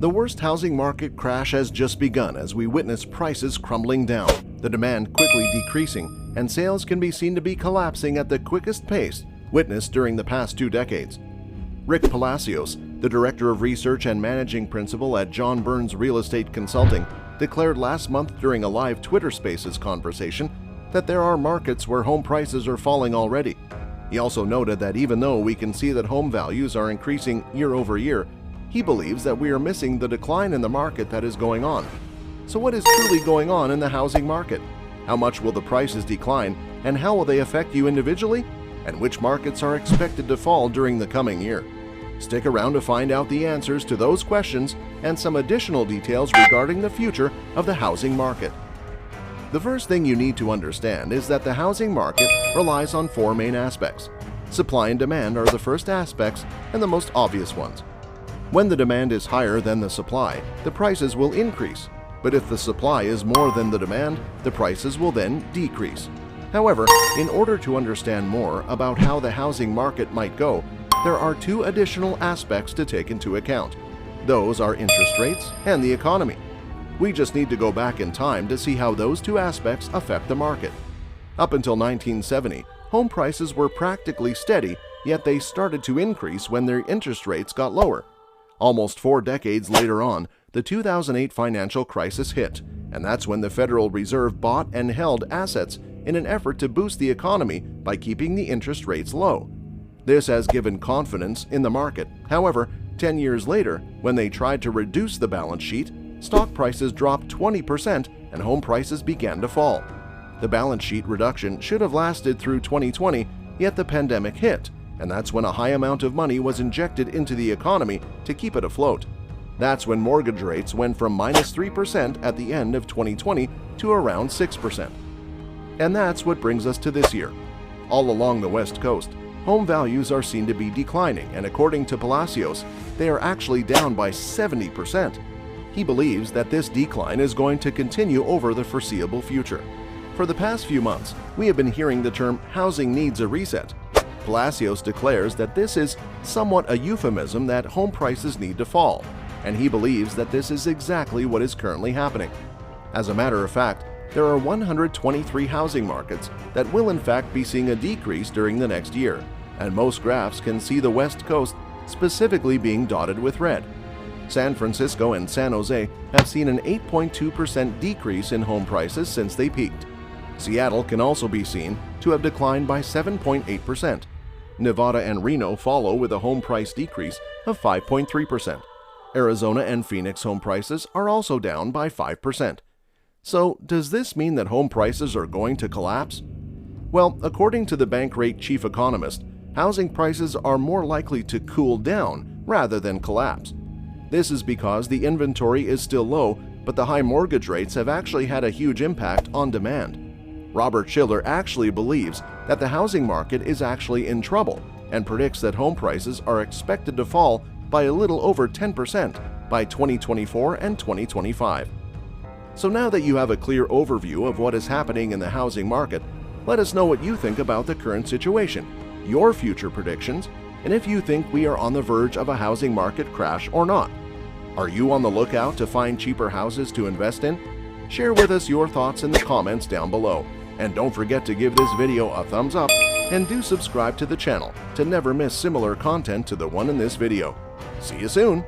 The worst housing market crash has just begun as we witness prices crumbling down, the demand quickly decreasing, and sales can be seen to be collapsing at the quickest pace witnessed during the past 2 decades. Rick Palacios, the Director of Research and Managing Principal at John Burns Real Estate Consulting, declared last month during a live Twitter Spaces conversation that there are markets where home prices are falling already. He also noted that even though we can see that home values are increasing year over year, he believes that we are missing the decline in the market that is going on. So what is truly going on in the housing market? How much will the prices decline, and how will they affect you individually? And which markets are expected to fall during the coming year? Stick around to find out the answers to those questions and some additional details regarding the future of the housing market. The first thing you need to understand is that the housing market relies on 4 main aspects. Supply and demand are the first aspects and the most obvious ones. When the demand is higher than the supply, the prices will increase. But if the supply is more than the demand, the prices will then decrease. However, in order to understand more about how the housing market might go, there are 2 additional aspects to take into account. Those are interest rates and the economy. We just need to go back in time to see how those 2 aspects affect the market. Up until 1970, home prices were practically steady, yet they started to increase when their interest rates got lower. Almost 4 decades later on, the 2008 financial crisis hit, and that's when the Federal Reserve bought and held assets in an effort to boost the economy by keeping the interest rates low. This has given confidence in the market. However, 10 years later, when they tried to reduce the balance sheet, stock prices dropped 20% and home prices began to fall. The balance sheet reduction should have lasted through 2020, yet the pandemic hit, and that's when a high amount of money was injected into the economy to keep it afloat. That's when mortgage rates went from -3% at the end of 2020 to around 6%. And that's what brings us to this year. All along the West Coast, home values are seen to be declining, and according to Palacios, they are actually down by 70%. He believes that this decline is going to continue over the foreseeable future. For the past few months, we have been hearing the term housing needs a reset. Palacios declares that this is somewhat a euphemism that home prices need to fall, and he believes that this is exactly what is currently happening. As a matter of fact, there are 123 housing markets that will in fact be seeing a decrease during the next year, and most graphs can see the West Coast specifically being dotted with red. San Francisco and San Jose have seen an 8.2% decrease in home prices since they peaked. Seattle can also be seen to have declined by 7.8%. Nevada and Reno follow with a home price decrease of 5.3%. Arizona and Phoenix home prices are also down by 5%. So, does this mean that home prices are going to collapse? Well, according to the Bankrate chief economist, housing prices are more likely to cool down rather than collapse. This is because the inventory is still low, but the high mortgage rates have actually had a huge impact on demand. Robert Schiller actually believes that the housing market is actually in trouble and predicts that home prices are expected to fall by a little over 10% by 2024 and 2025. So now that you have a clear overview of what is happening in the housing market, let us know what you think about the current situation, your future predictions, and if you think we are on the verge of a housing market crash or not. Are you on the lookout to find cheaper houses to invest in? Share with us your thoughts in the comments down below. And don't forget to give this video a thumbs up and do subscribe to the channel to never miss similar content to the one in this video. See you soon!